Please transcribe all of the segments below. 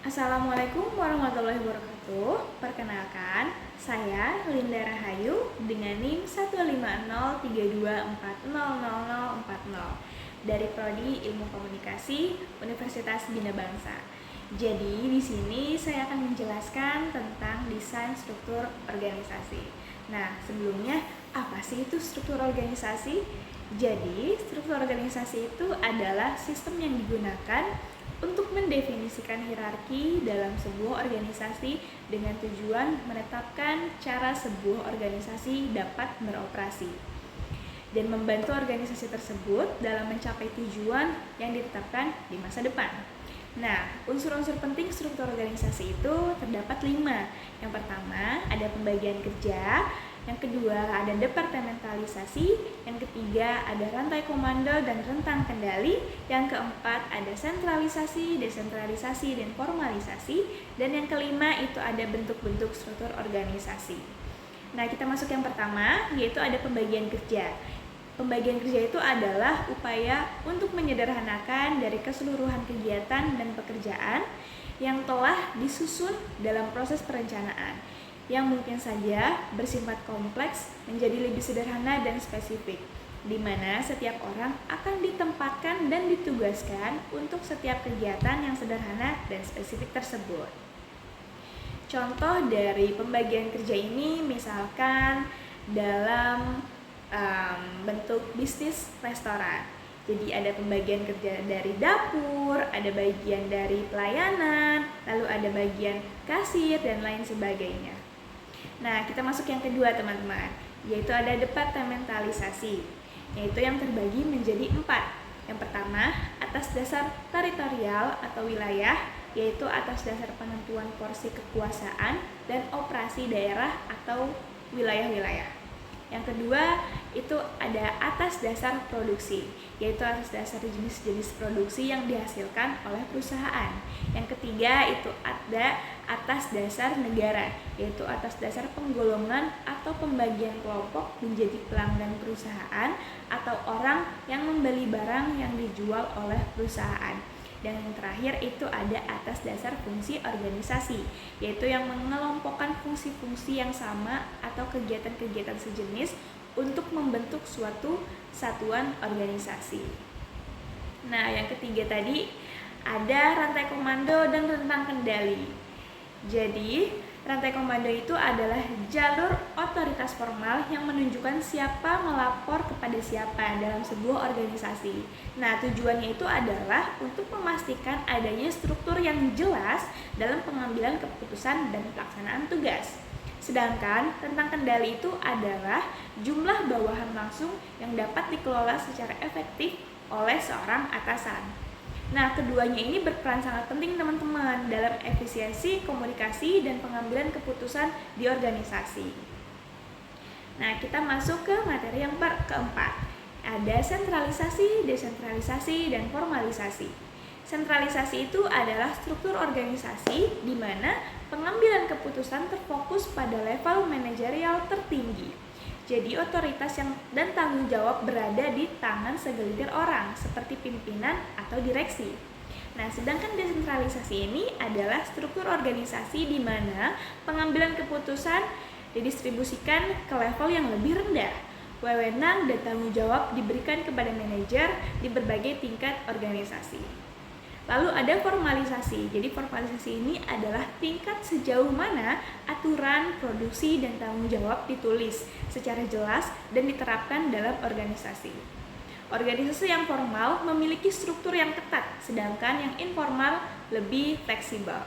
Assalamualaikum warahmatullahi wabarakatuh. Perkenalkan, saya Linda Rahayu dengan NIM 15032400040 dari Prodi Ilmu Komunikasi Universitas Bina Bangsa. Jadi di sini saya akan menjelaskan tentang desain struktur organisasi. Nah, sebelumnya apa sih itu struktur organisasi? Jadi, struktur organisasi itu adalah sistem yang digunakan untuk mendefinisikan hierarki dalam sebuah organisasi dengan tujuan menetapkan cara sebuah organisasi dapat beroperasi dan membantu organisasi tersebut dalam mencapai tujuan yang ditetapkan di masa depan. Nah, unsur-unsur penting struktur organisasi itu terdapat 5. Yang pertama, ada pembagian kerja. Yang kedua, ada departementalisasi. Yang ketiga, ada rantai komando dan rentang kendali. Yang keempat, ada sentralisasi, desentralisasi, dan formalisasi. Dan yang kelima, itu ada bentuk-bentuk struktur organisasi. Nah, kita masuk yang pertama, yaitu ada pembagian kerja. Pembagian kerja itu adalah upaya untuk menyederhanakan dari keseluruhan kegiatan dan pekerjaan yang telah disusun dalam proses perencanaan, yang mungkin saja bersifat kompleks menjadi lebih sederhana dan spesifik, di mana setiap orang akan ditempatkan dan ditugaskan untuk setiap kegiatan yang sederhana dan spesifik tersebut. Contoh dari pembagian kerja ini misalkan dalam bentuk bisnis restoran. Jadi ada pembagian kerja dari dapur, ada bagian dari pelayanan, lalu ada bagian kasir dan lain sebagainya. Nah, kita masuk yang kedua teman-teman, yaitu ada departementalisasi, yaitu yang terbagi menjadi 4. Yang pertama, atas dasar teritorial atau wilayah, yaitu atas dasar penentuan porsi kekuasaan dan operasi daerah atau wilayah-wilayah. Yang kedua, itu ada atas dasar produksi, yaitu atas dasar jenis-jenis produksi yang dihasilkan oleh perusahaan. Yang ketiga, itu ada atas dasar negara, yaitu atas dasar penggolongan atau pembagian kelompok menjadi pelanggan perusahaan atau orang yang membeli barang yang dijual oleh perusahaan. Dan yang terakhir itu ada atas dasar fungsi organisasi, yaitu yang mengelompokkan fungsi-fungsi yang sama atau kegiatan-kegiatan sejenis untuk membentuk suatu satuan organisasi. Nah, yang ketiga tadi ada rantai komando dan rentang kendali. Jadi, rantai komando itu adalah jalur otoritas formal yang menunjukkan siapa melapor kepada siapa dalam sebuah organisasi. Nah, tujuannya itu adalah untuk memastikan adanya struktur yang jelas dalam pengambilan keputusan dan pelaksanaan tugas. Sedangkan rentang kendali itu adalah jumlah bawahan langsung yang dapat dikelola secara efektif oleh seorang atasan. Nah, keduanya ini berperan sangat penting teman-teman dalam efisiensi komunikasi dan pengambilan keputusan di organisasi. Nah, kita masuk ke materi yang keempat. Ada sentralisasi, desentralisasi, dan formalisasi. Sentralisasi itu adalah struktur organisasi di mana pengambilan keputusan terfokus pada level manajerial tertinggi. Jadi otoritas dan tanggung jawab berada di tangan segelintir orang seperti pimpinan atau direksi. Nah, sedangkan desentralisasi ini adalah struktur organisasi di mana pengambilan keputusan didistribusikan ke level yang lebih rendah. Wewenang dan tanggung jawab diberikan kepada manajer di berbagai tingkat organisasi. Lalu ada formalisasi. Jadi formalisasi ini adalah tingkat sejauh mana aturan, produksi, dan tanggung jawab ditulis secara jelas dan diterapkan dalam organisasi. Organisasi yang formal memiliki struktur yang ketat, sedangkan yang informal lebih fleksibel.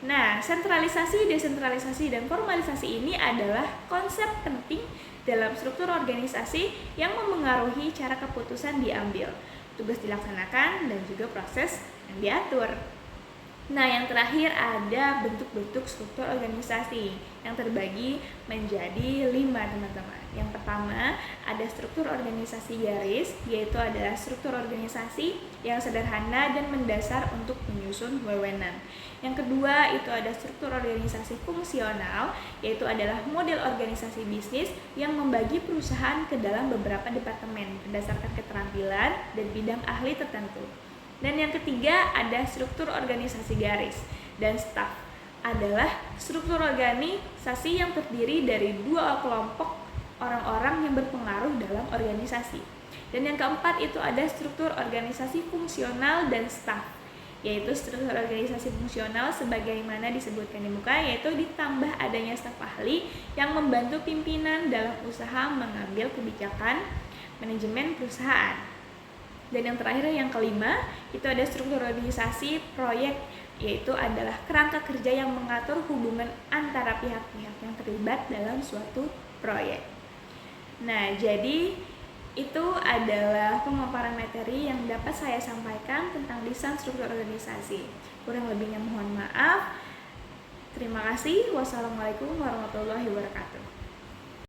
Nah, sentralisasi, desentralisasi, dan formalisasi ini adalah konsep penting dalam struktur organisasi yang memengaruhi cara keputusan diambil, tugas dilaksanakan, dan juga proses yang diatur. Nah, yang terakhir ada bentuk-bentuk struktur organisasi yang terbagi menjadi 5 teman-teman. Yang pertama ada struktur organisasi garis, yaitu adalah struktur organisasi yang sederhana dan mendasar untuk menyusun wewenang. Yang kedua itu ada struktur organisasi fungsional, yaitu adalah model organisasi bisnis yang membagi perusahaan ke dalam beberapa departemen berdasarkan keterampilan dan bidang ahli tertentu. Dan yang ketiga ada struktur organisasi garis, dan staff adalah struktur organisasi yang terdiri dari dua kelompok orang-orang yang berpengaruh dalam organisasi. Dan yang keempat itu ada struktur organisasi fungsional dan staff, yaitu struktur organisasi fungsional sebagaimana disebutkan di muka, yaitu ditambah adanya staf ahli yang membantu pimpinan dalam usaha mengambil kebijakan manajemen perusahaan. Dan yang terakhir, yang kelima, itu ada struktur organisasi proyek, yaitu adalah kerangka kerja yang mengatur hubungan antara pihak-pihak yang terlibat dalam suatu proyek. Nah, jadi itu adalah pemaparan materi yang dapat saya sampaikan tentang desain struktur organisasi. Kurang lebihnya mohon maaf. Terima kasih. Wassalamualaikum warahmatullahi wabarakatuh.